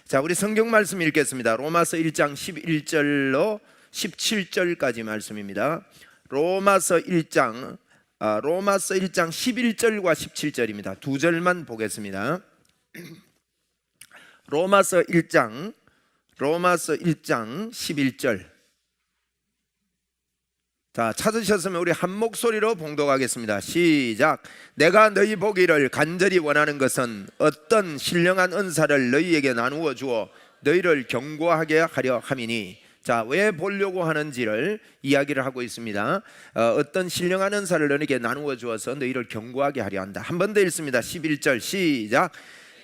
자, 우리 성경 말씀 읽겠습니다. 로마서 1장 11절로 17절까지 말씀입니다. 로마서 1장 11절과 17절입니다. 두 절만 보겠습니다. 로마서 1장 11절. 자, 찾으셨으면 우리 한 목소리로 봉독하겠습니다. 시작. 내가 너희 보기를 간절히 원하는 것은 어떤 신령한 은사를 너희에게 나누어 주어 너희를 견고하게 하려 함이니. 자, 왜 보려고 하는지를 이야기를 하고 있습니다. 어떤 신령한 은사를 너희에게 나누어 주어서 너희를 견고하게 하려 한다. 한 번 더 읽습니다. 11절 시작.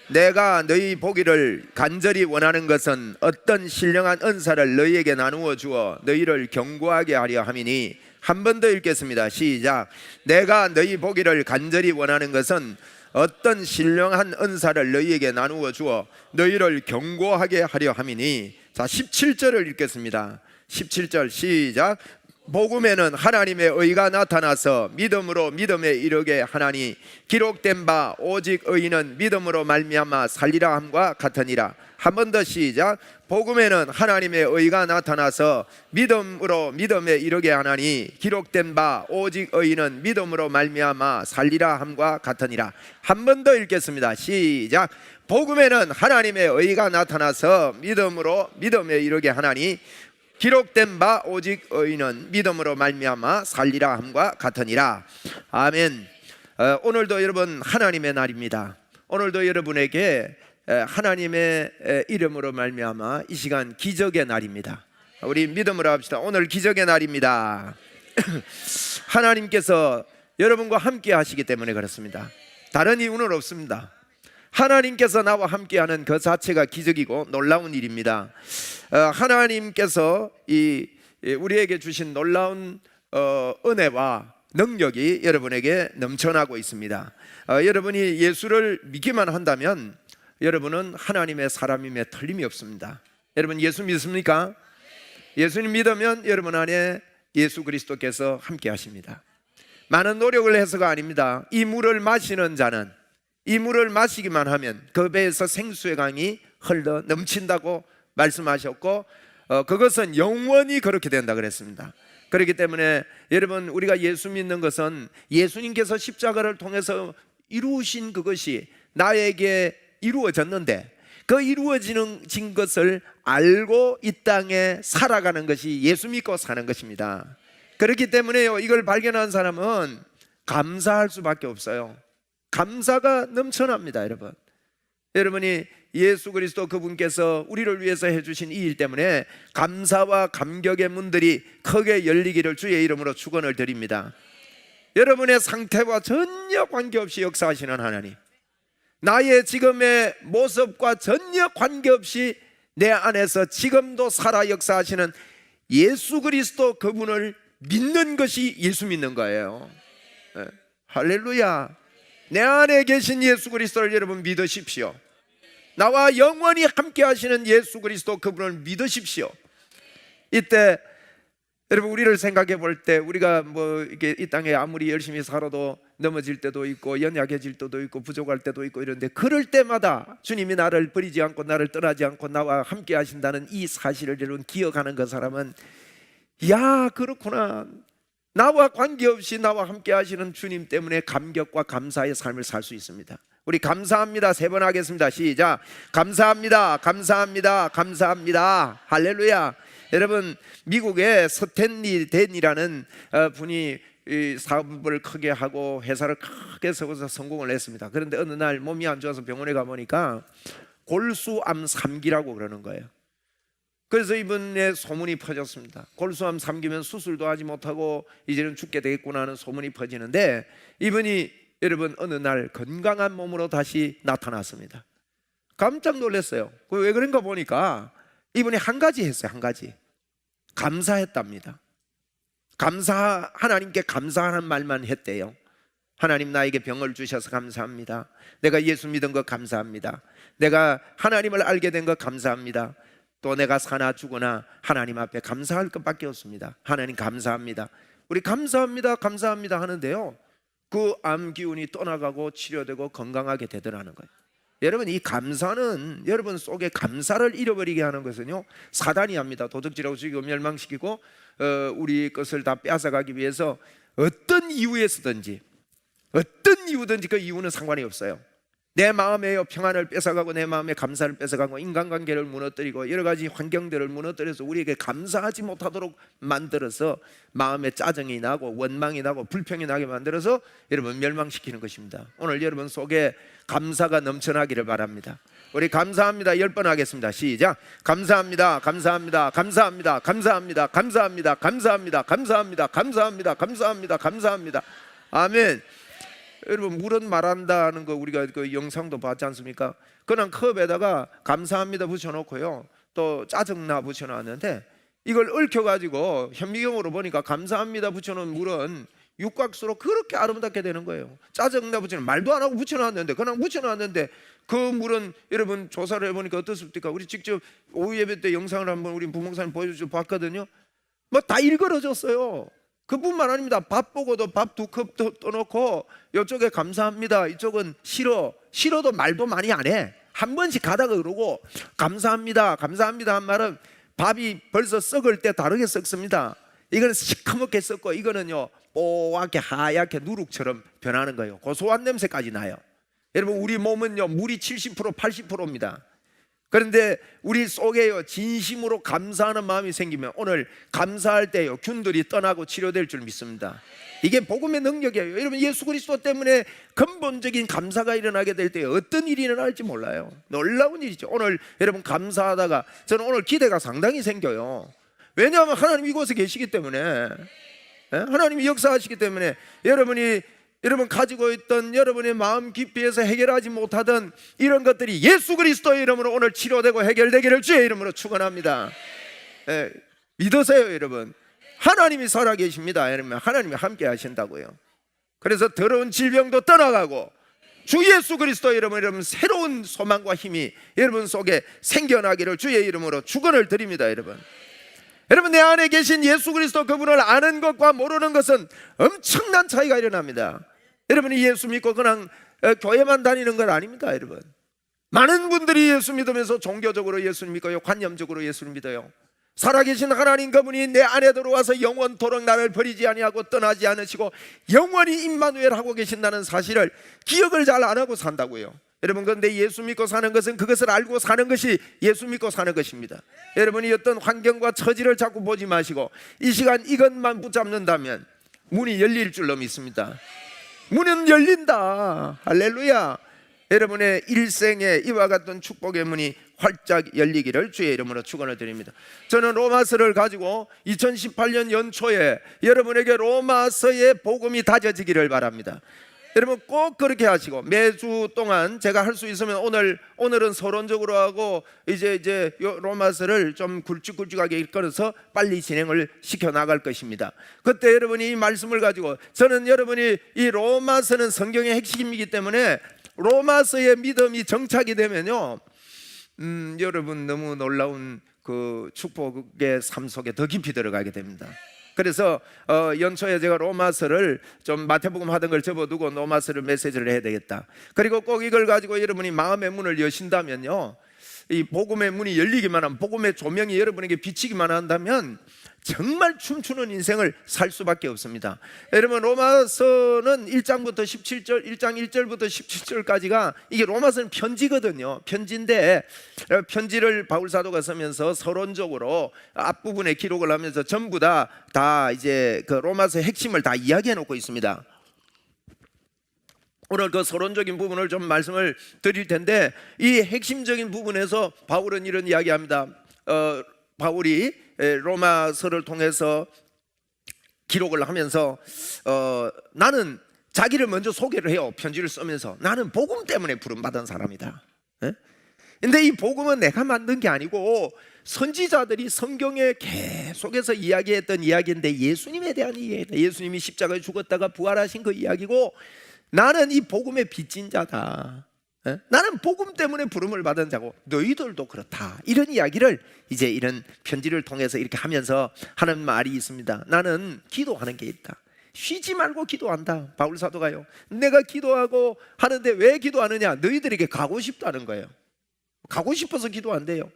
내가 너희 보기를 간절히 원하는 것은 어떤 신령한 은사를 너희에게 나누어 주어 너희를 견고하게 하려 함이니. 한 번 더 읽겠습니다. 시작. 내가 너희 보기를 간절히 원하는 것은 어떤 신령한 은사를 너희에게 나누어 주어 너희를 견고하게 하려 함이니. 자, 17절을 읽겠습니다. 17절 시작. 복음에는 하나님의 의가 나타나서 믿음으로 믿음에 이르게 하나니 기록된 바 오직 의인은 믿음으로 말미암아 살리라 함과 같으니라. 한 번 더 시작. 복음에는 하나님의 의가 나타나서 믿음으로 믿음에 이르게 하나니 기록된 바 오직 의인은 믿음으로 말미암아 살리라 함과 같으니라. 한 번 더 읽겠습니다. 시작. 복음에는 하나님의 의가 나타나서 믿음으로 믿음에 이르게 하나니 기록된 바 오직 의인은 믿음으로 말미암아 살리라 함과 같으니라. 아멘. 오늘도 여러분 하나님의 날입니다. 오늘도 여러분에게 하나님의 이름으로 말미암아 이 시간 기적의 날입니다. 우리 믿음으로 합시다. 오늘 기적의 날입니다. 하나님께서 여러분과 함께 하시기 때문에 그렇습니다. 다른 이유는 없습니다. 하나님께서 나와 함께하는 그 자체가 기적이고 놀라운 일입니다. 하나님께서 우리에게 주신 놀라운 은혜와 능력이 여러분에게 넘쳐나고 있습니다. 여러분이 예수를 믿기만 한다면 여러분은 하나님의 사람임에 틀림이 없습니다. 여러분 예수 믿습니까? 예수님 믿으면 여러분 안에 예수 그리스도께서 함께 하십니다. 많은 노력을 해서가 아닙니다. 이 물을 마시는 자는 이 물을 마시기만 하면 그 배에서 생수의 강이 흘러 넘친다고 말씀하셨고 그것은 영원히 그렇게 된다 그랬습니다. 그렇기 때문에 여러분 우리가 예수 믿는 것은 예수님께서 십자가를 통해서 이루신 그것이 나에게 이루어졌는데 그 이루어진 것을 알고 이 땅에 살아가는 것이 예수 믿고 사는 것입니다. 그렇기 때문에요, 이걸 발견한 사람은 감사할 수밖에 없어요. 감사가 넘쳐납니다. 여러분이 예수 그리스도 그분께서 우리를 위해서 해주신 이 일 때문에 감사와 감격의 문들이 크게 열리기를 주의 이름으로 축원을 드립니다. 여러분의 상태와 전혀 관계없이 역사하시는 하나님, 나의 지금의 모습과 전혀 관계없이 내 안에서 지금도 살아 역사하시는 예수 그리스도 그분을 믿는 것이 예수 믿는 거예요. 할렐루야. 내 안에 계신 예수 그리스도를 여러분 믿으십시오. 나와 영원히 함께 하시는 예수 그리스도 그분을 믿으십시오. 이때 여러분 우리를 생각해 볼 때 우리가 이렇게 이 땅에 아무리 열심히 살아도 넘어질 때도 있고 연약해질 때도 있고 부족할 때도 있고 이런데 그럴 때마다 주님이 나를 버리지 않고 나를 떠나지 않고 나와 함께 하신다는 이 사실을 여러분 기억하는 그 사람은 야 그렇구나, 나와 관계없이 나와 함께 하시는 주님 때문에 감격과 감사의 삶을 살 수 있습니다. 우리 감사합니다 세 번 하겠습니다. 시작. 감사합니다, 감사합니다, 감사합니다. 할렐루야. 여러분 미국의 스탠리 댄이라는 분이 이 사업을 크게 하고 회사를 크게 세워서 성공을 했습니다. 그런데 어느 날 몸이 안 좋아서 병원에 가보니까 골수암 3기라고 그러는 거예요. 그래서 이분의 소문이 퍼졌습니다. 골수암 3기면 수술도 하지 못하고 이제는 죽게 되겠구나 하는 소문이 퍼지는데 이분이 여러분 어느 날 건강한 몸으로 다시 나타났습니다. 깜짝 놀랐어요. 왜 그런가 보니까 이분이 한 가지 했어요. 한 가지. 감사했답니다. 하나님께 감사하는 말만 했대요. 하나님 나에게 병을 주셔서 감사합니다. 내가 예수 믿은 것 감사합니다. 내가 하나님을 알게 된 것 감사합니다. 또 내가 사나 죽으나 하나님 앞에 감사할 것밖에 없습니다. 하나님 감사합니다. 우리 감사합니다, 감사합니다 하는데요, 그 암 기운이 떠나가고 치료되고 건강하게 되더라는 거예요. 여러분, 이 감사는 여러분 속에 감사를 잃어버리게 하는 것은요, 사단이 합니다. 도둑질하고 죽이고 멸망시키고 우리 것을 다 빼앗아가기 위해서 어떤 이유에서든지 어떤 이유든지 그 이유는 상관이 없어요. 내 마음의 평안을 뺏어가고 내 마음의 감사를 뺏어가고 인간관계를 무너뜨리고 여러 가지 환경들을 무너뜨려서 우리에게 감사하지 못하도록 만들어서 마음에 짜증이 나고 원망이 나고 불평이 나게 만들어서 여러분 멸망시키는 것입니다. 오늘 여러분 속에 감사가 넘쳐나기를 바랍니다. 우리 감사합니다 10번 하겠습니다. 시작. 감사합니다, 감사합니다, 감사합니다, 감사합니다, 감사합니다, 감사합니다, 감사합니다, 감사합니다, 감사합니다, 감사합니다. 아멘. 여러분, 물은 말한다는 거 우리가 그 영상도 봤지 않습니까? 그냥 컵에다가 감사합니다 붙여놓고요, 또 짜증나 붙여놨는데 이걸 얽혀가지고 현미경으로 보니까 감사합니다 붙여놓은 물은 육각수로 그렇게 아름답게 되는 거예요. 짜증나 붙여놓은, 말도 안 하고 붙여놨는데, 그냥 붙여놨는데 그 물은 여러분 조사를 해보니까 어떻습니까? 우리 직접 오후 예배 때 영상을 한번 우리 부목사님 보여주셔서 봤거든요. 뭐 다 일그러졌어요. 그뿐만 아닙니다. 밥 보고도 밥 2컵 떠놓고 이쪽에 감사합니다, 이쪽은 싫어도 말도 많이 안 해. 한 번씩 가다가 그러고 감사합니다, 감사합니다 한 말은 밥이 벌써 썩을 때 다르게 썩습니다. 이거는 시커멓게 썩고 이거는요 뽀얗게 하얗게 누룩처럼 변하는 거예요. 고소한 냄새까지 나요. 여러분, 우리 몸은요 물이 70% 80%입니다. 그런데 우리 속에요 진심으로 감사하는 마음이 생기면 오늘 감사할 때요 균들이 떠나고 치료될 줄 믿습니다. 이게 복음의 능력이에요. 여러분, 예수 그리스도 때문에 근본적인 감사가 일어나게 될 때 어떤 일이 일어날지 몰라요. 놀라운 일이죠. 오늘 여러분 감사하다가 저는 오늘 기대가 상당히 생겨요. 왜냐하면 하나님 이곳에 계시기 때문에, 하나님이 역사하시기 때문에 여러분 가지고 있던 여러분의 마음 깊이에서 해결하지 못하던 이런 것들이 예수 그리스도의 이름으로 오늘 치료되고 해결되기를 주의 이름으로 축원합니다. 믿으세요 여러분. 하나님이 살아계십니다. 여러분, 하나님이 함께 하신다고요. 그래서 더러운 질병도 떠나가고 주 예수 그리스도의 이름으로 여러분 새로운 소망과 힘이 여러분 속에 생겨나기를 주의 이름으로 축원을 드립니다. 여러분, 내 안에 계신 예수 그리스도 그분을 아는 것과 모르는 것은 엄청난 차이가 일어납니다. 여러분이 예수 믿고 그냥 교회만 다니는 건 아닙니다. 여러분, 많은 분들이 예수 믿으면서 종교적으로 예수 믿고요, 관념적으로 예수를 믿어요. 살아계신 하나님 그분이 내 안에 들어와서 영원토록 나를 버리지 아니하고 떠나지 않으시고 영원히 임마누엘 하고 계신다는 사실을 기억을 잘 안 하고 산다고요. 여러분, 그런데 예수 믿고 사는 것은 그것을 알고 사는 것이 예수 믿고 사는 것입니다. 여러분이 어떤 환경과 처지를 자꾸 보지 마시고 이 시간 이것만 붙잡는다면 문이 열릴 줄로 믿습니다. 문은 열린다. 할렐루야. 여러분의 일생에 이와 같은 축복의 문이 활짝 열리기를 주의 이름으로 축원을 드립니다. 저는 로마서를 가지고 2018년 연초에 여러분에게 로마서의 복음이 다져지기를 바랍니다. 여러분 꼭 그렇게 하시고 매주 동안 제가 할 수 있으면 오늘은 서론적으로 하고 이제 로마서를 좀 굵직굵직하게 읽어서 빨리 진행을 시켜 나갈 것입니다. 그때 여러분이 이 말씀을 가지고 저는 여러분이 이 로마서는 성경의 핵심이기 때문에 로마서의 믿음이 정착이 되면요 여러분 너무 놀라운 그 축복의 삶 속에 더 깊이 들어가게 됩니다. 그래서 연초에 제가 로마서를 좀 마태복음 하던 걸 접어두고 로마서를 메시지를 해야 되겠다. 그리고 꼭 이걸 가지고 여러분이 마음의 문을 여신다면요 이 복음의 문이 열리기만 하면, 복음의 조명이 여러분에게 비치기만 한다면 정말 춤추는 인생을 살 수밖에 없습니다. 여러분, 로마서는 1장부터 17절, 1장 1절부터 17절까지가 이게 로마서는 편지거든요. 편지인데 편지를 바울 사도가 쓰면서 서론적으로 앞부분에 기록을 하면서 전부 다 이제 그 로마서의 핵심을 다 이야기해 놓고 있습니다. 오늘 그 서론적인 부분을 좀 말씀을 드릴 텐데 이 핵심적인 부분에서 바울은 이런 이야기합니다. 바울이 로마서를 통해서 기록을 하면서 나는 자기를 먼저 소개를 해요. 편지를 쓰면서 나는 복음 때문에 부름받은 사람이다. 근데 이 복음은 내가 만든 게 아니고 선지자들이 성경에 계속해서 이야기했던 이야기인데 예수님에 대한 이야기다. 예수님이 십자가에 죽었다가 부활하신 그 이야기고 나는 이 복음의 빚진 자다. 나는 복음 때문에 부름을 받은 자고 너희들도 그렇다. 이런 이야기를 이제 이런 편지를 통해서 이렇게 하면서 하는 말이 있습니다. 나는 기도하는 게 있다. 쉬지 말고 기도한다. 바울 사도가요. 내가 기도하고 하는데 왜 기도하느냐? 너희들에게 가고 싶다는 거예요. 가고 싶어서 기도한대요.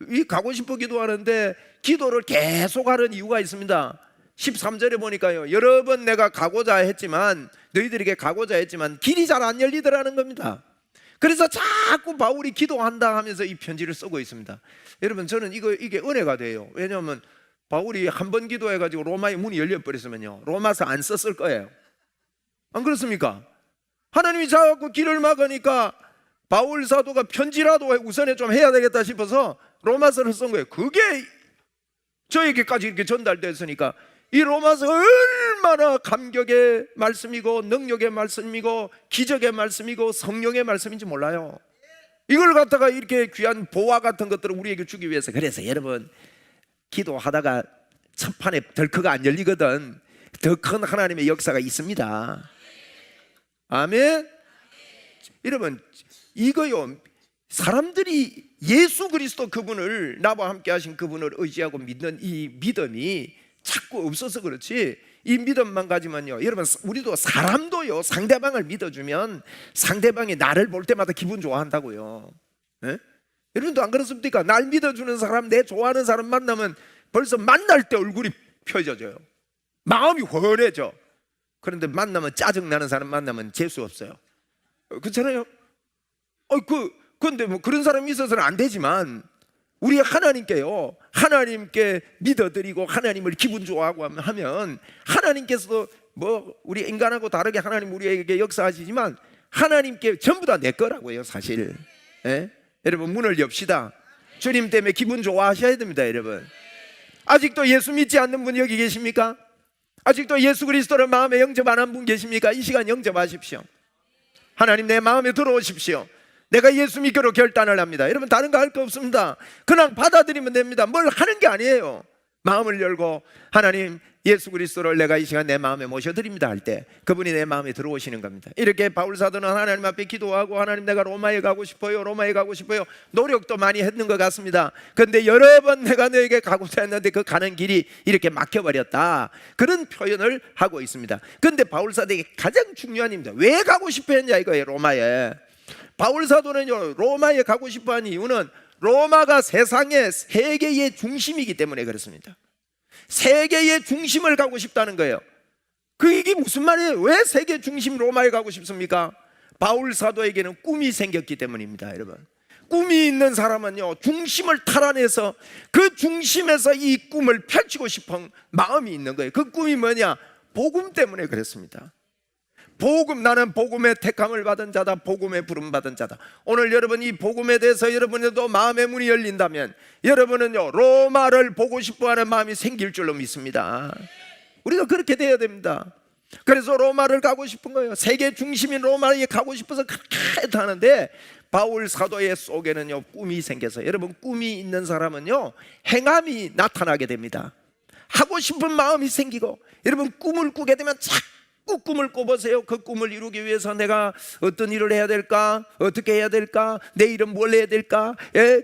이 가고 싶어 기도하는데 기도를 계속하는 이유가 있습니다. 13절에 보니까요, 여러 번 내가 가고자 했지만, 너희들에게 가고자 했지만 길이 잘 안 열리더라는 겁니다. 그래서 자꾸 바울이 기도한다 하면서 이 편지를 쓰고 있습니다. 여러분, 저는 이게 은혜가 돼요. 왜냐하면 바울이 한 번 기도해가지고 로마의 문이 열려버렸으면요, 로마서 안 썼을 거예요. 안 그렇습니까? 하나님이 자꾸 길을 막으니까 바울 사도가 편지라도 우선에 좀 해야 되겠다 싶어서 로마서를 쓴 거예요. 그게 저에게까지 이렇게 전달됐으니까 이 로마서 얼마나 감격의 말씀이고 능력의 말씀이고 기적의 말씀이고 성령의 말씀인지 몰라요. 이걸 갖다가 이렇게 귀한 보화 같은 것들을 우리에게 주기 위해서. 그래서 여러분, 기도하다가 첫판에 덜크가 안 열리거든. 더 큰 하나님의 역사가 있습니다. 아멘. 여러분, 이거요, 사람들이 예수 그리스도 그분을, 나와 함께 하신 그분을 의지하고 믿는 이 믿음이 자꾸 없어서 그렇지, 이 믿음만 가지면요, 여러분, 우리도 사람도요, 상대방을 믿어주면 상대방이 나를 볼 때마다 기분 좋아한다고요. 예? 여러분도 안 그렇습니까? 날 믿어주는 사람, 내 좋아하는 사람 만나면 벌써 만날 때 얼굴이 펴져져요. 마음이 환해져. 그런데 만나면 짜증나는 사람 만나면 재수 없어요. 그렇잖아요? 그런데 뭐 그런 사람이 있어서는 안 되지만, 우리 하나님께요, 하나님께 믿어드리고 하나님을 기분 좋아하고 하면 하나님께서도 뭐 우리 인간하고 다르게 하나님 우리에게 역사하시지만 하나님께 전부 다 내 거라고요, 사실. 예? 여러분, 문을 엽시다. 주님 때문에 기분 좋아하셔야 됩니다. 여러분, 아직도 예수 믿지 않는 분 여기 계십니까? 아직도 예수 그리스도를 마음에 영접 안 한 분 계십니까? 이 시간 영접하십시오. 하나님, 내 마음에 들어오십시오. 내가 예수 믿기로 결단을 합니다. 여러분, 다른 거 할 거 없습니다. 그냥 받아들이면 됩니다. 뭘 하는 게 아니에요. 마음을 열고 하나님, 예수 그리스도를 내가 이 시간 내 마음에 모셔드립니다 할 때 그분이 내 마음에 들어오시는 겁니다. 이렇게 바울 사도는 하나님 앞에 기도하고, 하나님, 내가 로마에 가고 싶어요, 로마에 가고 싶어요. 노력도 많이 했는 것 같습니다. 그런데 여러 번 내가 너에게 가고자 했는데 그 가는 길이 이렇게 막혀버렸다, 그런 표현을 하고 있습니다. 그런데 바울 사도에게 가장 중요한 입니다. 왜 가고 싶어 했냐 이거예요. 로마에. 바울 사도는요, 로마에 가고 싶어 하는 이유는 로마가 세상의 세계의 중심이기 때문에 그렇습니다. 세계의 중심을 가고 싶다는 거예요. 이게 무슨 말이에요? 왜 세계 중심 로마에 가고 싶습니까? 바울 사도에게는 꿈이 생겼기 때문입니다. 여러분, 꿈이 있는 사람은요, 중심을 탈환해서 그 중심에서 이 꿈을 펼치고 싶은 마음이 있는 거예요. 그 꿈이 뭐냐? 복음 때문에 그랬습니다. 복음, 나는 복음의 택함을 받은 자다, 복음의 부름 받은 자다. 오늘 여러분, 이 복음에 대해서 여러분에도 마음의 문이 열린다면 여러분은요, 로마를 보고 싶어하는 마음이 생길 줄로 믿습니다. 우리가 그렇게 돼야 됩니다. 그래서 로마를 가고 싶은 거예요. 세계 중심인 로마에 가고 싶어서 그렇게 하는데, 바울 사도의 속에는요, 꿈이 생겨서, 여러분, 꿈이 있는 사람은요, 행함이 나타나게 됩니다. 하고 싶은 마음이 생기고, 여러분, 꿈을 꾸게 되면 자꾸 꿈을 꿔보세요. 그 꿈을 이루기 위해서 내가 어떤 일을 해야 될까? 어떻게 해야 될까? 내일은 뭘 해야 될까?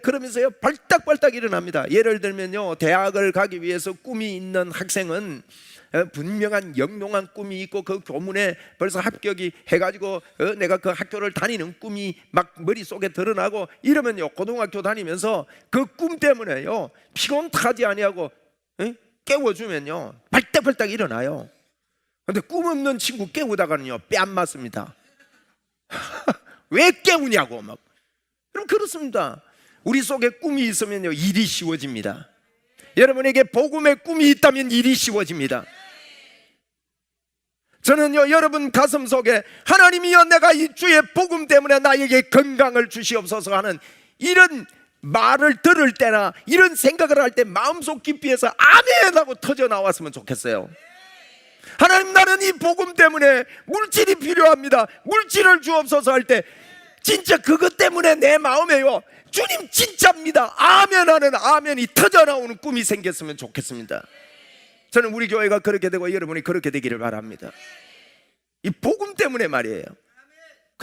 그러면서요, 발딱발딱 일어납니다. 예를 들면요, 대학을 가기 위해서 꿈이 있는 학생은 분명한 영롱한 꿈이 있고, 그 교문에 벌써 합격이 해가지고 내가 그 학교를 다니는 꿈이 막 머릿속에 드러나고 이러면요, 고등학교 다니면서 그 꿈 때문에요, 피곤 타지 아니하고 깨워주면요, 발딱발딱 일어나요. 근데 꿈 없는 친구 깨우다가는요, 뺨 맞습니다. 왜 깨우냐고 막. 그럼 그렇습니다. 우리 속에 꿈이 있으면요, 일이 쉬워집니다. 여러분에게 복음의 꿈이 있다면 일이 쉬워집니다. 저는요, 여러분 가슴 속에 하나님이여, 내가 이 주의 복음 때문에 나에게 건강을 주시옵소서 하는 이런 말을 들을 때나 이런 생각을 할 때 마음속 깊이에서 아멘 하고 터져 나왔으면 좋겠어요. 하나님, 나는 이 복음 때문에 물질이 필요합니다, 물질을 주옵소서 할 때 진짜 그것 때문에 내 마음에요, 주님 진짜입니다, 아멘 하는 아멘이 터져 나오는 꿈이 생겼으면 좋겠습니다. 저는 우리 교회가 그렇게 되고 여러분이 그렇게 되기를 바랍니다. 이 복음 때문에 말이에요.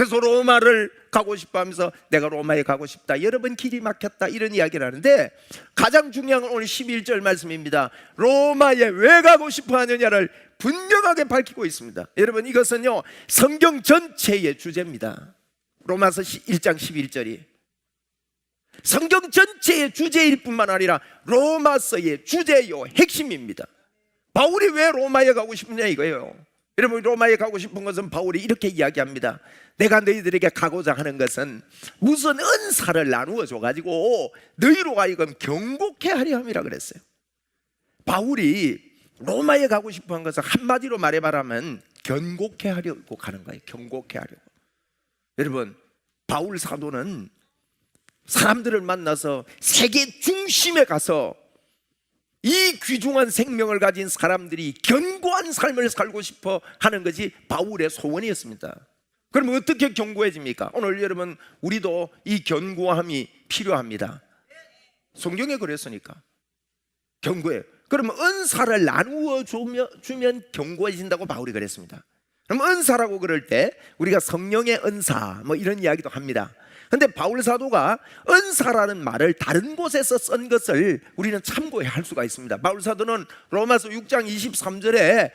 그래서 로마를 가고 싶어 하면서 내가 로마에 가고 싶다, 여러 번 길이 막혔다, 이런 이야기를 하는데 가장 중요한 건 오늘 11절 말씀입니다. 로마에 왜 가고 싶어 하느냐를 분명하게 밝히고 있습니다. 여러분, 이것은요 성경 전체의 주제입니다. 로마서 1장 11절이 성경 전체의 주제일 뿐만 아니라 로마서의 주제요 핵심입니다. 바울이 왜 로마에 가고 싶느냐 이거예요. 여러분, 로마에 가고 싶은 것은 바울이 이렇게 이야기합니다. 내가 너희들에게 가고자 하는 것은 무슨 은사를 나누어 줘가지고 너희로 하여금 경고케 하려 함이라 그랬어요. 바울이 로마에 가고 싶어 한 것은 한마디로 말해봐라면 견고케 하려고 가는 거예요. 견고케 하려고. 여러분, 바울 사도는 사람들을 만나서 세계 중심에 가서 이 귀중한 생명을 가진 사람들이 견고한 삶을 살고 싶어 하는 것이 바울의 소원이었습니다. 그럼 어떻게 견고해집니까? 오늘 여러분, 우리도 이 견고함이 필요합니다. 성경에 그랬으니까 견고해요. 그러면 은사를 나누어 주면 견고해진다고 바울이 그랬습니다. 그럼 은사라고 그럴 때 우리가 성령의 은사 뭐 이런 이야기도 합니다. 근데 바울 사도가 은사라는 말을 다른 곳에서 쓴 것을 우리는 참고할 수가 있습니다. 바울 사도는 로마서 6장 23절에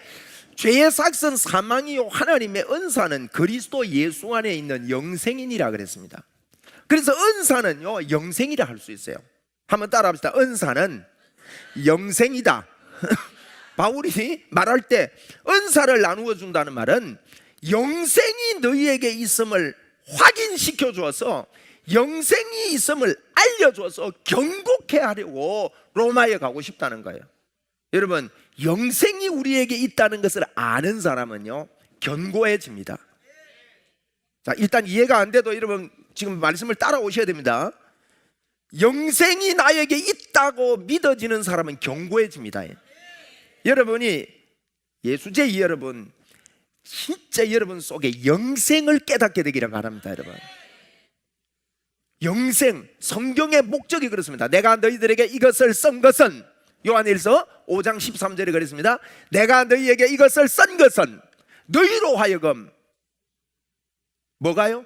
죄의 삭은 사망이요 하나님의 은사는 그리스도 예수 안에 있는 영생이니라 그랬습니다. 그래서 은사는요 영생이라 할 수 있어요. 한번 따라합시다. 은사는 영생이다. 바울이 말할 때 은사를 나누어 준다는 말은 영생이 너희에게 있음을 확인시켜 주어서 영생이 있음을 알려줘서 경고케 하려고 로마에 가고 싶다는 거예요. 여러분, 영생이 우리에게 있다는 것을 아는 사람은요 견고해집니다. 자, 일단 이해가 안 돼도 여러분 지금 말씀을 따라오셔야 됩니다. 영생이 나에게 있다고 믿어지는 사람은 견고해집니다. 여러분이 예수제 여러분 진짜 여러분 속에 영생을 깨닫게 되기를 바랍니다. 여러분, 영생, 성경의 목적이 그렇습니다. 내가 너희들에게 이것을 쓴 것은, 요한일서 5장 13절에 그랬습니다. 내가 너희에게 이것을 쓴 것은 너희로 하여금 뭐가요?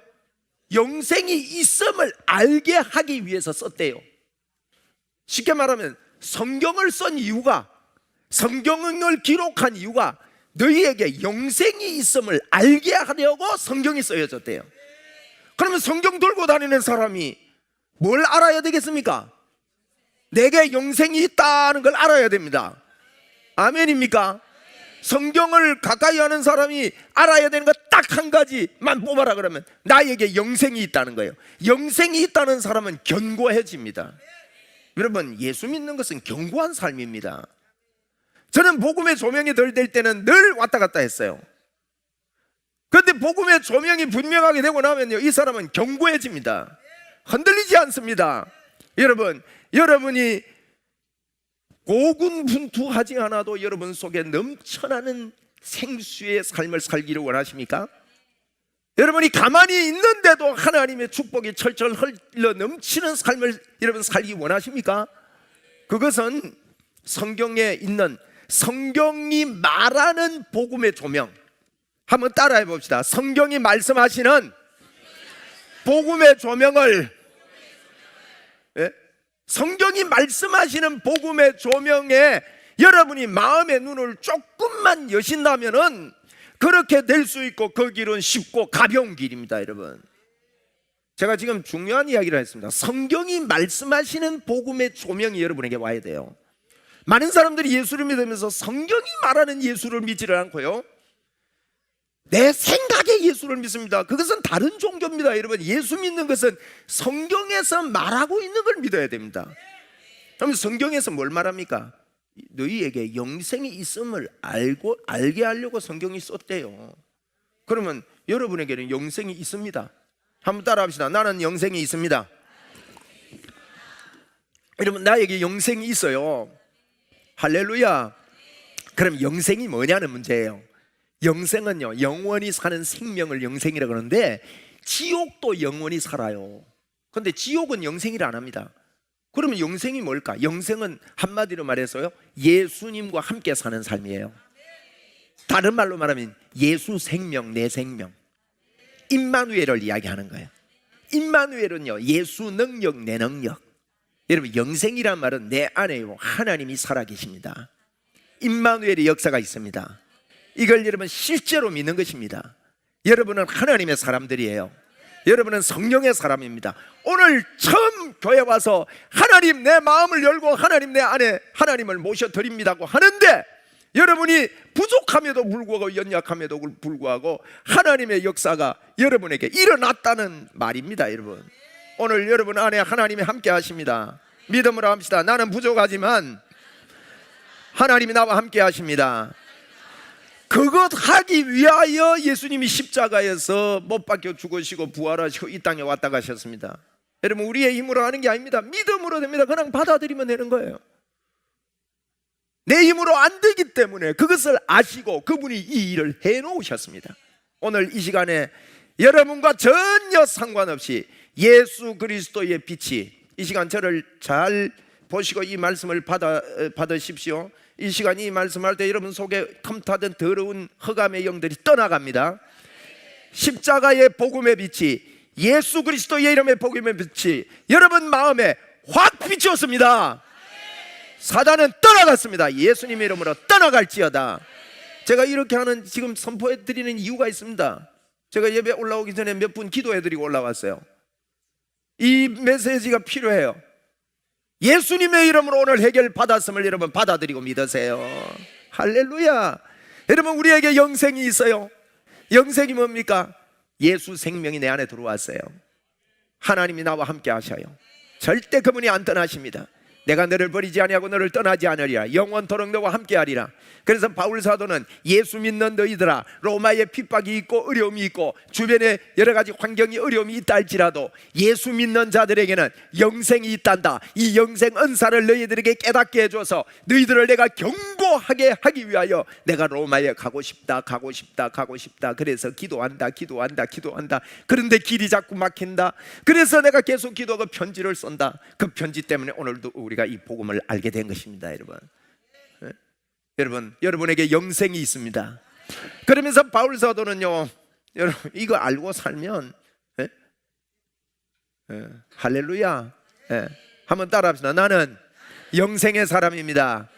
영생이 있음을 알게 하기 위해서 썼대요. 쉽게 말하면 성경을 쓴 이유가, 성경을 기록한 이유가 너희에게 영생이 있음을 알게 하려고 성경이 쓰여졌대요. 그러면 성경 들고 다니는 사람이 뭘 알아야 되겠습니까? 내게 영생이 있다는 걸 알아야 됩니다. 아멘입니까? 성경을 가까이 하는 사람이 알아야 되는 것 딱 한 가지만 뽑아라 그러면 나에게 영생이 있다는 거예요. 영생이 있다는 사람은 견고해집니다. 여러분, 예수 믿는 것은 견고한 삶입니다. 저는 복음의 조명이 덜 될 때는 늘 왔다 갔다 했어요. 그런데 복음의 조명이 분명하게 되고 나면요 이 사람은 견고해집니다. 흔들리지 않습니다. 여러분, 여러분이 고군분투하지 않아도 여러분 속에 넘쳐나는 생수의 삶을 살기를 원하십니까? 여러분이 가만히 있는데도 하나님의 축복이 철철 흘러 넘치는 삶을 여러분 살기 원하십니까? 그것은 성경에 있는 성경이 말하는 복음의 조명, 한번 따라해 봅시다. 성경이 말씀하시는 복음의 조명을, 예? 성경이 말씀하시는 복음의 조명에 여러분이 마음의 눈을 조금만 여신다면은 그렇게 될 수 있고 그 길은 쉽고 가벼운 길입니다. 여러분, 제가 지금 중요한 이야기를 했습니다. 성경이 말씀하시는 복음의 조명이 여러분에게 와야 돼요. 많은 사람들이 예수를 믿으면서 성경이 말하는 예수를 믿지를 않고요 내 생각의 예수를 믿습니다. 그것은 다른 종교입니다. 여러분, 예수 믿는 것은 성경에서 말하고 있는 걸 믿어야 됩니다. 그럼 성경에서 뭘 말합니까? 너희에게 영생이 있음을 알게 하려고 성경이 썼대요. 그러면 여러분에게는 영생이 있습니다. 한번 따라합시다. 나는 영생이 있습니다. 여러분, 나에게 영생이 있어요. 할렐루야. 그럼 영생이 뭐냐는 문제예요. 영생은요 영원히 사는 생명을 영생이라고 하는데 지옥도 영원히 살아요. 그런데 지옥은 영생이라 안 합니다. 그러면 영생이 뭘까? 영생은 한마디로 말해서요 예수님과 함께 사는 삶이에요. 다른 말로 말하면 예수 생명, 내 생명. 임마누엘을 이야기하는 거예요. 임마누엘은요, 예수 능력, 내 능력. 여러분, 영생이란 말은 내 안에 하나님이 살아계십니다. 임마누엘의 역사가 있습니다. 이걸 여러분 실제로 믿는 것입니다. 여러분은 하나님의 사람들이에요. 여러분은 성령의 사람입니다. 오늘 처음 교회 와서 하나님, 내 마음을 열고 하나님, 내 안에 하나님을 모셔드립니다고 하는데, 여러분이 부족함에도 불구하고, 연약함에도 불구하고 하나님의 역사가 여러분에게 일어났다는 말입니다. 여러분, 오늘 여러분 안에 하나님이 함께 하십니다. 믿음으로 합시다. 나는 부족하지만 하나님이 나와 함께 하십니다. 그것 하기 위하여 예수님이 십자가에서 못 박혀 죽으시고 부활하시고 이 땅에 왔다 가셨습니다. 여러분, 우리의 힘으로 하는 게 아닙니다. 믿음으로 됩니다. 그냥 받아들이면 되는 거예요. 내 힘으로 안 되기 때문에 그것을 아시고 그분이 이 일을 해놓으셨습니다. 오늘 이 시간에 여러분과 전혀 상관없이 예수 그리스도의 빛이, 이 시간 저를 잘 보시고 이 말씀을 받으십시오. 이 시간 이 말씀할 때 여러분 속에 컴타던 더러운 흑암의 영들이 떠나갑니다. 십자가의 복음의 빛이, 예수 그리스도의 이름의 복음의 빛이 여러분 마음에 확 비추었습니다. 사단은 떠나갔습니다. 예수님의 이름으로 떠나갈지어다. 제가 이렇게 하는, 지금 선포해 드리는 이유가 있습니다. 제가 예배 올라오기 전에 몇 분 기도해 드리고 올라왔어요. 이 메시지가 필요해요. 예수님의 이름으로 오늘 해결 받았음을 여러분 받아들이고 믿으세요. 할렐루야. 여러분, 우리에게 영생이 있어요. 영생이 뭡니까? 예수 생명이 내 안에 들어왔어요. 하나님이 나와 함께 하셔요. 절대 그분이 안 떠나십니다. 내가 너를 버리지 아니하고 너를 떠나지 않으리라. 영원토록 너와 함께하리라. 그래서 바울 사도는 예수 믿는 너희들아, 로마에 핍박이 있고 어려움이 있고 주변에 여러 가지 환경이 어려움이 있다 할지라도 예수 믿는 자들에게는 영생이 있단다. 이 영생 은사를 너희들에게 깨닫게 해줘서 너희들을 내가 경고하게 하기 위하여 내가 로마에 가고 싶다. 그래서 기도한다. 그런데 길이 자꾸 막힌다. 그래서 내가 계속 기도하고 편지를 쏜다. 그 편지 때문에 오늘도 우리가 이 복음을 알게 된 것입니다. 여러분에게 영생이 있습니다. 그러면서 바울 사도는요, 여러분 이거 알고 살면, 할렐루야. 한번 따라합시다. 나는 영생의 사람입니다.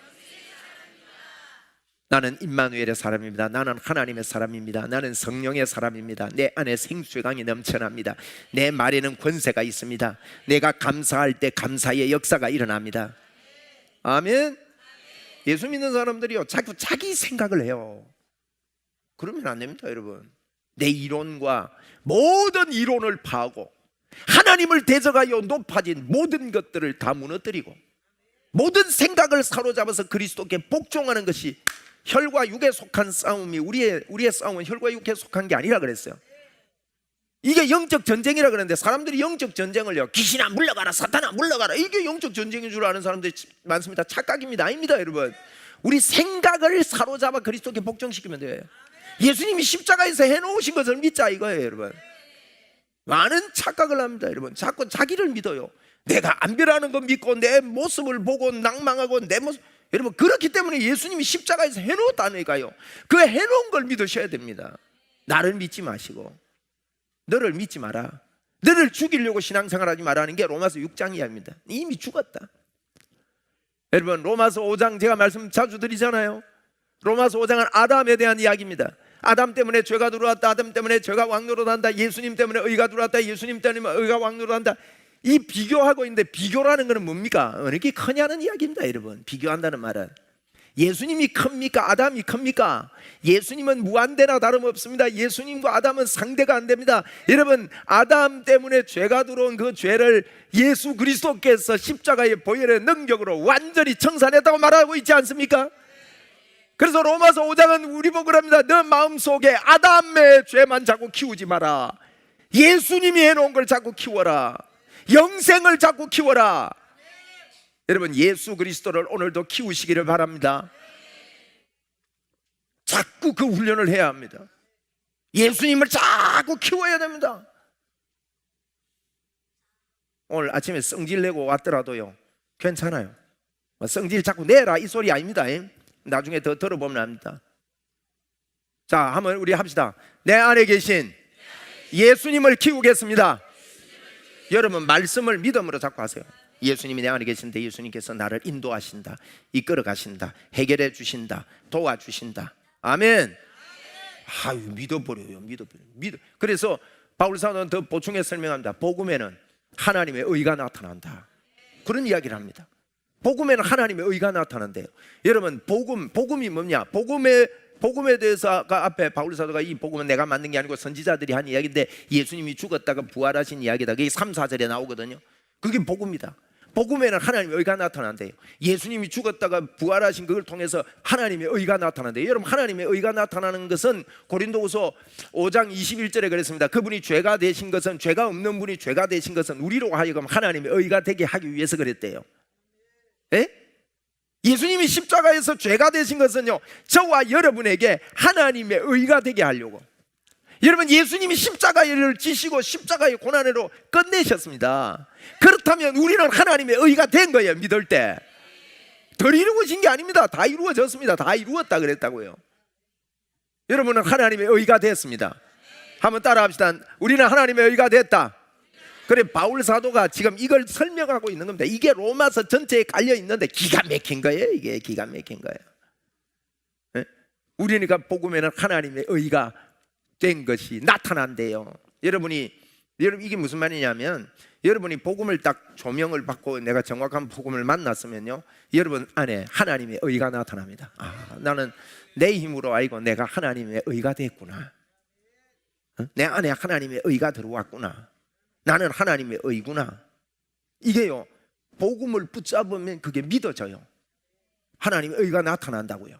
나는 임마누엘의 사람입니다. 나는 하나님의 사람입니다. 나는 성령의 사람입니다. 내 안에 생수의 강이 넘쳐납니다. 내 말에는 권세가 있습니다. 내가 감사할 때 감사의 역사가 일어납니다. 아멘. 예수 믿는 사람들이요, 자꾸 자기 생각을 해요. 그러면 안 됩니다. 여러분, 내 이론과 모든 이론을 파하고 하나님을 대적하여 높아진 모든 것들을 다 무너뜨리고 모든 생각을 사로잡아서 그리스도께 복종하는 것이, 혈과 육에 속한 싸움이, 우리의 싸움은 혈과 육에 속한 게 아니라 그랬어요. 이게 영적 전쟁이라 그러는데, 사람들이 영적 전쟁을요, 귀신아 물러가라, 사탄아 물러가라, 이게 영적 전쟁인 줄 아는 사람들이 많습니다. 착각입니다. 아닙니다. 여러분, 우리 생각을 사로잡아 그리스도께 복종시키면 돼요. 예수님이 십자가에서 해놓으신 것을 믿자 이거예요. 여러분, 많은 착각을 합니다. 여러분, 자꾸 자기를 믿어요. 내가 안 변하는 거 믿고 내 모습을 보고 낭망하고 내 모습, 여러분 그렇기 때문에 예수님이 십자가에서 해놓았다니까요. 그 해놓은 걸 믿으셔야 됩니다. 나를 믿지 마시고 너를 믿지 마라. 너를 죽이려고 신앙생활하지 말라는 게 로마서 6장 이야기입니다. 이미 죽었다. 여러분, 로마서 5장 제가 말씀 자주 드리잖아요. 로마서 5장은 아담에 대한 이야기입니다. 아담 때문에 죄가 들어왔다. 아담 때문에 죄가 왕노릇한다. 예수님 때문에 의가 들어왔다. 예수님 때문에 의가 왕노릇한다. 이 비교하고 있는데, 비교라는 것은 뭡니까? 어느 게 크냐는 이야기입니다. 여러분, 비교한다는 말은 예수님이 큽니까? 아담이 큽니까? 예수님은 무한대나 다름없습니다. 예수님과 아담은 상대가 안 됩니다. 여러분, 아담 때문에 죄가 들어온 그 죄를 예수 그리스도께서 십자가의 보혈의 능력으로 완전히 청산했다고 말하고 있지 않습니까? 그래서 로마서 5장은 우리 보고 합니다. 너 마음속에 아담의 죄만 자꾸 키우지 마라. 예수님이 해놓은 걸 자꾸 키워라. 영생을 자꾸 키워라. 여러분, 예수 그리스도를 오늘도 키우시기를 바랍니다. 자꾸 그 훈련을 해야 합니다. 예수님을 자꾸 키워야 됩니다. 오늘 아침에 성질 내고 왔더라도요, 괜찮아요. 성질 자꾸 내라 이 소리 아닙니다. 나중에 더 들어보면 압니다. 자, 한번 우리 합시다. 내 안에 계신 예수님을 키우겠습니다. 여러분 말씀을 믿음으로 잡고 하세요. 예수님이 내 안에 계신데 예수님께서 나를 인도하신다, 이끌어 가신다, 해결해 주신다, 도와주신다. 아멘. 아유, 믿어버려요. 그래서 바울 사도는 더 보충해 설명합니다. 복음에는 하나님의 의가 나타난다, 그런 이야기를 합니다. 복음에는 하나님의 의가 나타난대요. 여러분 복음이 뭐냐? 복음에 대해서 앞에 바울 사도가 이 복음은 내가 만든 게 아니고 선지자들이 한 이야기인데 예수님이 죽었다가 부활하신 이야기다. 그게 3, 4절에 나오거든요. 그게 복음이다. 복음에는 하나님의 의가 나타난대요. 예수님이 죽었다가 부활하신 그걸 통해서 하나님의 의가 나타난대요. 여러분 하나님의 의가 나타나는 것은 고린도후서 5장 21절에 그랬습니다. 그분이 죄가 되신 것은, 죄가 없는 분이 죄가 되신 것은 우리로 하여금 하나님의 의가 되게 하기 위해서 그랬대요. 에? 예수님이 십자가에서 죄가 되신 것은요, 저와 여러분에게 하나님의 의가 되게 하려고. 여러분 예수님이 십자가를 지시고 십자가의 고난으로 끝내셨습니다. 그렇다면 우리는 하나님의 의가 된 거예요. 믿을 때 덜 이루어진 게 아닙니다. 다 이루어졌습니다. 다 이루었다 그랬다고요. 여러분은 하나님의 의가 됐습니다. 한번 따라 합시다. 우리는 하나님의 의가 됐다. 그래, 바울 사도가 지금 이걸 설명하고 있는 겁니다. 이게 로마서 전체에 깔려 있는데 기가 막힌 거예요. 이게 기가 막힌 거예요. 네? 우리니까 복음에는 하나님의 의가 된 것이 나타난대요. 여러분 이게 무슨 말이냐면, 여러분이 복음을 딱 조명을 받고 내가 정확한 복음을 만났으면요, 여러분 안에 하나님의 의가 나타납니다. 아, 나는 내 힘으로 알고 내가 하나님의 의가 됐구나. 내 안에 하나님의 의가 들어왔구나. 나는 하나님의 의구나. 이게요, 복음을 붙잡으면 그게 믿어져요. 하나님의 의가 나타난다고요.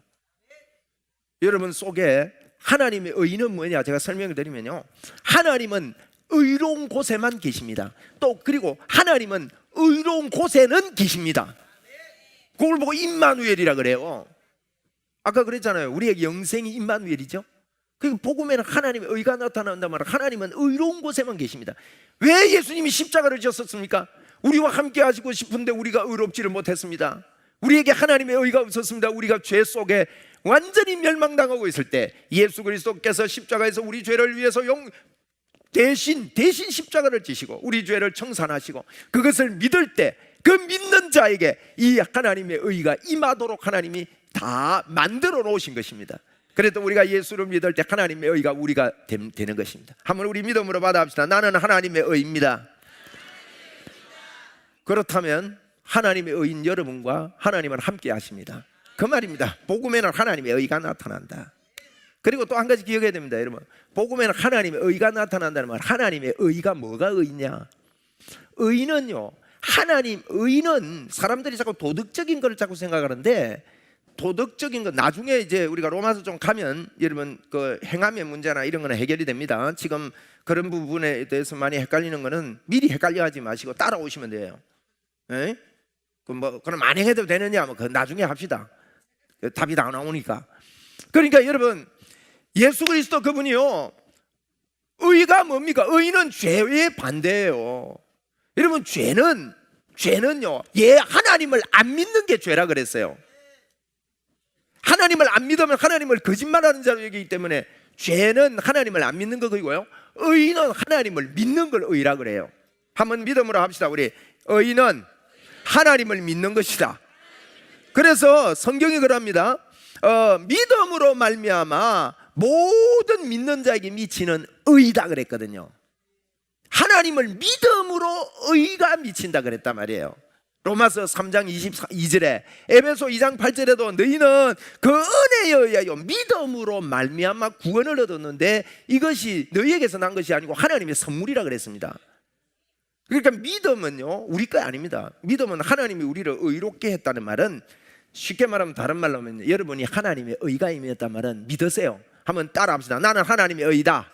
여러분 속에 하나님의 의는 뭐냐, 제가 설명을 드리면요, 하나님은 의로운 곳에만 계십니다. 또 그리고 하나님은 의로운 곳에는 계십니다. 그걸 보고 임마누엘이라 그래요. 아까 그랬잖아요. 우리의 영생이 임마누엘이죠. 그 복음에는 하나님의 의가 나타난단 말은 하나님은 의로운 곳에만 계십니다. 왜 예수님이 십자가를 지었습니까? 우리와 함께 하시고 싶은데 우리가 의롭지를 못했습니다. 우리에게 하나님의 의가 없었습니다. 우리가 죄 속에 완전히 멸망당하고 있을 때 예수 그리스도께서 십자가에서 우리 죄를 위해서 대신 십자가를 지시고 우리 죄를 청산하시고 그것을 믿을 때 그 믿는 자에게 이 하나님의 의가 임하도록 하나님이 다 만들어 놓으신 것입니다. 그래도 우리가 예수를 믿을 때 하나님의 의가 우리가 되는 것입니다. 한번 우리 믿음으로 받아봅시다. 나는 하나님의 의입니다. 그렇다면 하나님의 의인 여러분과 하나님은 함께 하십니다. 그 말입니다. 복음에는 하나님의 의가 나타난다. 그리고 또 한 가지 기억해야 됩니다. 여러분, 복음에는 하나님의 의가 나타난다는 말, 하나님의 의가 뭐가 의냐? 의는요, 의는 사람들이 자꾸 도덕적인 걸 자꾸 생각하는데, 도덕적인 거 나중에 이제 우리가 로마서 좀 가면 여러분 그 행함의 문제나 이런 거는 해결이 됩니다. 지금 그런 부분에 대해서 많이 헷갈리는 거는 미리 헷갈려하지 마시고 따라오시면 돼요. 에? 그럼 안 행해도 되느냐? 그 나중에 합시다. 답이 다 나오니까. 그러니까 여러분, 예수 그리스도 그분이요, 의가 뭡니까? 의는 죄의 반대예요. 여러분 죄는요, 하나님을 안 믿는 게 죄라 그랬어요. 하나님을 안 믿으면 하나님을 거짓말하는 자로 여기기 때문에 죄는 하나님을 안 믿는 거고요, 의는 하나님을 믿는 걸 의라 그래요. 한번 믿음으로 합시다. 우리 의는 하나님을 믿는 것이다. 그래서 성경이 그럽니다. 믿음으로 말미암아 모든 믿는 자에게 미치는 의다 그랬거든요. 하나님을 믿음으로 의가 미친다 그랬단 말이에요. 로마서 3장 22절에, 에베소 2장 8절에도 너희는 그 은혜에 의하여 믿음으로 말미암아 구원을 얻었는데 이것이 너희에게서 난 것이 아니고 하나님의 선물이라 그랬습니다. 그러니까 믿음은요, 우리 거 아닙니다. 믿음은 하나님이 우리를 의롭게 했다는 말은, 쉽게 말하면, 다른 말로 하면 여러분이 하나님의 의가 임했단 말은 믿으세요. 한번 따라 합시다. 나는 하나님의 의다.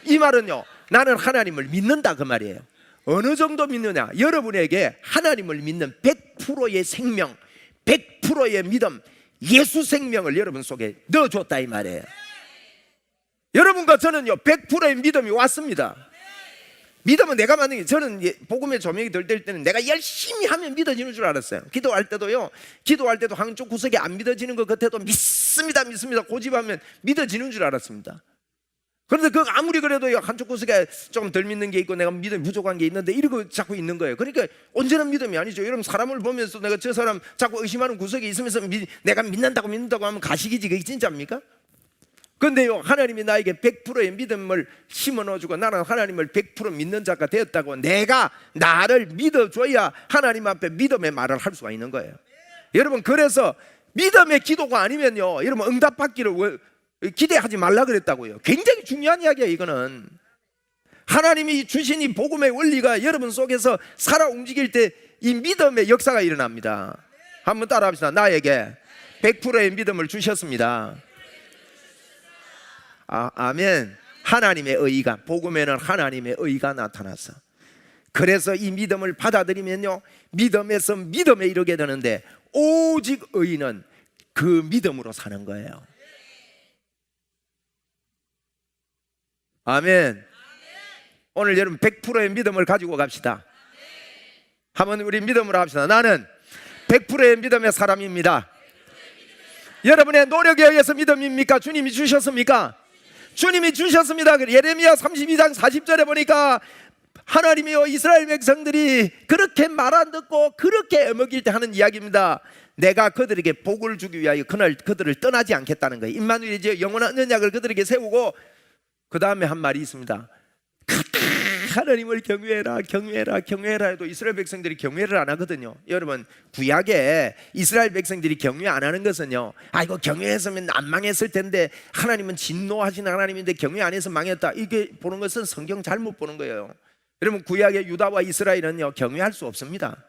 이 말은요, 나는 하나님을 믿는다 그 말이에요. 어느 정도 믿느냐? 여러분에게 하나님을 믿는 100%의 생명, 100%의 믿음, 예수 생명을 여러분 속에 넣어줬다 이 말이에요. 여러분과 저는요 100%의 믿음이 왔습니다. 믿음은 내가 만든 게, 저는 복음의 조명이 될 때는 내가 열심히 하면 믿어지는 줄 알았어요. 기도할 때도 한쪽 구석에 안 믿어지는 것 같아도 믿습니다 고집하면 믿어지는 줄 알았습니다. 그런데 그 아무리 그래도 한쪽 구석에 조금 덜 믿는 게 있고 내가 믿음이 부족한 게 있는데 이러고 자꾸 있는 거예요. 그러니까 온전한 믿음이 아니죠. 여러분 사람을 보면서 내가 저 사람 자꾸 의심하는 구석이 있으면서 내가 믿는다고 하면 가식이지. 그게 진짜입니까? 그런데요, 하나님이 나에게 100%의 믿음을 심어 넣어주고 나는 하나님을 100% 믿는 자가 되었다고 내가 나를 믿어줘야 하나님 앞에 믿음의 말을 할 수가 있는 거예요. 여러분, 그래서 믿음의 기도가 아니면요, 여러분 응답받기를 기대하지 말라 그랬다고요. 굉장히 중요한 이야기예요. 이거는 하나님이 주신 이 복음의 원리가 여러분 속에서 살아 움직일 때 이 믿음의 역사가 일어납니다. 한번 따라합시다. 나에게 100%의 믿음을 주셨습니다. 아멘. 하나님의 의의가, 복음에는 하나님의 의의가 나타났어. 그래서 이 믿음을 받아들이면요, 믿음에서 믿음에 이르게 되는데 오직 의인은 그 믿음으로 사는 거예요. 아멘. 오늘 여러분 100%의 믿음을 가지고 갑시다. 한번 우리 믿음으로 합시다. 나는 100%의 믿음의 사람입니다. 여러분의 노력에 의해서 믿음입니까? 주님이 주셨습니까? 주님이 주셨습니다. 예레미야 32장 40절에 보니까 하나님이여 이스라엘 백성들이 그렇게 말 안 듣고 그렇게 애먹일 때 하는 이야기입니다. 내가 그들에게 복을 주기 위하여 그날 그들을 떠나지 않겠다는 거예요. 임마누엘이 영원한 언약을 그들에게 세우고 그 다음에 한 말이 있습니다. 하나님을 경외해라 경외해라 경외해라 해도 이스라엘 백성들이 경외를 안 하거든요. 여러분, 구약에 이스라엘 백성들이 경외 안 하는 것은요, 이거 경외했으면 안 망했을 텐데 하나님은 진노하신 하나님인데 경외 안 해서 망했다, 이게 보는 것은 성경 잘못 보는 거예요. 여러분, 구약의 유다와 이스라엘은요 경외할 수 없습니다.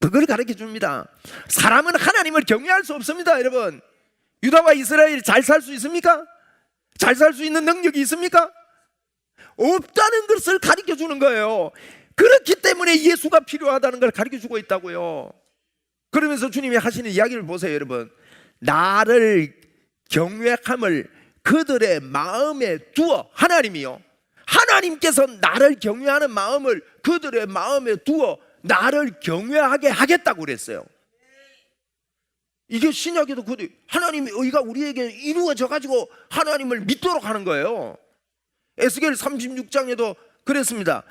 그걸 가르쳐 줍니다. 사람은 하나님을 경외할 수 없습니다. 여러분, 유다와 이스라엘이 잘 살 수 있습니까? 잘 살 수 있는 능력이 있습니까? 없다는 것을 가르쳐 주는 거예요. 그렇기 때문에 예수가 필요하다는 걸 가르쳐 주고 있다고요. 그러면서 주님이 하시는 이야기를 보세요. 여러분, 나를 경외함을 그들의 마음에 두어, 하나님이요, 하나님께서 나를 경외하는 마음을 그들의 마음에 두어 나를 경외하게 하겠다고 그랬어요. 이게 신약에도 하나님의 의가 우리에게 이루어져 가지고 하나님을 믿도록 하는 거예요. 에스겔 36장에도 그랬습니다.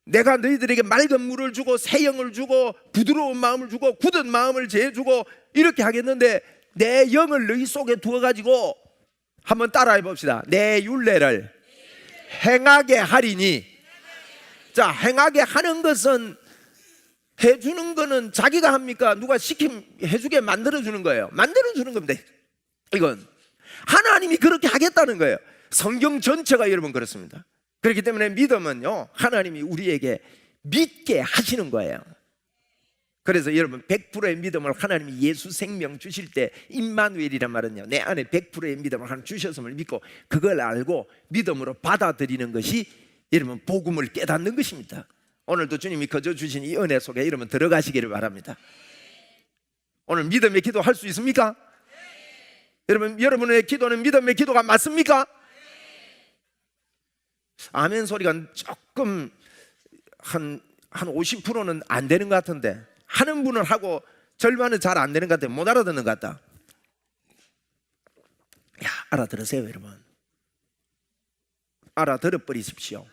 내가 너희들에게 맑은 물을 주고 새 영을 주고 부드러운 마음을 주고 굳은 마음을 제주고 이렇게 하겠는데 내 영을 너희 속에 두어 가지고 한번 따라해 봅시다. 내 율례를 행하게 하리니. 자, 행하게 하는 것은, 해주는 거는 자기가 합니까? 누가 해주게 만들어주는 거예요. 만들어주는 겁니다. 이건 하나님이 그렇게 하겠다는 거예요. 성경 전체가 여러분 그렇습니다. 그렇기 때문에 믿음은요, 하나님이 우리에게 믿게 하시는 거예요. 그래서 여러분 100%의 믿음을 하나님이 예수 생명 주실 때, 임마누엘이란 말은요, 내 안에 100%의 믿음을 하나님 주셨음을 믿고 그걸 알고 믿음으로 받아들이는 것이 여러분 복음을 깨닫는 것입니다. 오늘도 주님이 거저 주신 이 은혜 속에 여러분 들어가시기를 바랍니다. 오늘 믿음의 기도 할 수 있습니까? 여러분의 기도는 믿음의 기도가 맞습니까? 아멘 소리가 조금 한 50%는 안 되는 것 같은데, 하는 분은 하고 절반은 잘 안 되는 것 같아. 못 알아듣는 것 같다. 야, 알아들으세요 여러분. 알아들어 버리십시오.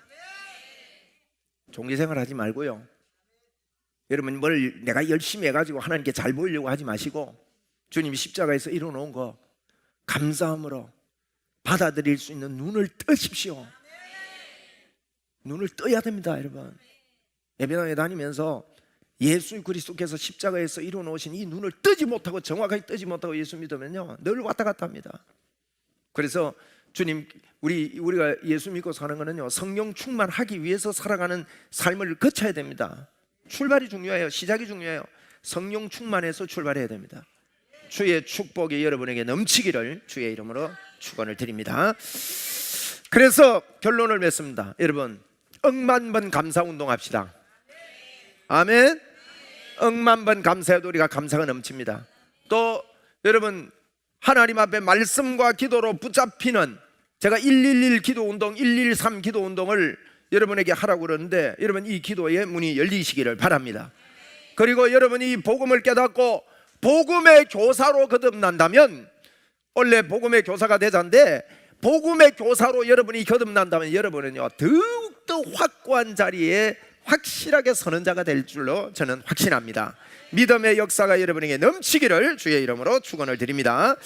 종교생활 하지 말고요, 여러분 뭘 내가 열심히 해가지고 하나님께 잘 보이려고 하지 마시고 주님이 십자가에서 이뤄놓은 거 감사함으로 받아들일 수 있는 눈을 뜨십시오. 눈을 떠야 됩니다. 여러분, 예배당에 다니면서 예수 그리스도께서 십자가에서 이루어놓으신 이 눈을 뜨지 못하고, 정확하게 뜨지 못하고 예수 믿으면요 늘 왔다 갔다 합니다. 그래서 주님, 우리가 예수 믿고 사는 거는요, 성령 충만하기 위해서 살아가는 삶을 거쳐야 됩니다. 출발이 중요해요. 시작이 중요해요. 성령 충만해서 출발해야 됩니다. 주의 축복이 여러분에게 넘치기를 주의 이름으로 축원을 드립니다. 그래서 결론을 맺습니다. 여러분, 억만 번 감사 운동합시다. 아멘. 억만 번 감사해도 우리가 감사가 넘칩니다. 또 여러분, 하나님 앞에 말씀과 기도로 붙잡히는, 제가 111 기도 운동, 113 기도 운동을 여러분에게 하라고 그러는데, 여러분 이 기도의 문이 열리시기를 바랍니다. 그리고 여러분이 복음을 깨닫고 복음의 교사로 거듭난다면, 원래 복음의 교사가 되자인데 복음의 교사로 여러분이 거듭난다면 여러분은요 더욱더 확고한 자리에 확실하게 서는 자가 될 줄로 저는 확신합니다. 믿음의 역사가 여러분에게 넘치기를 주의 이름으로 축원을 드립니다.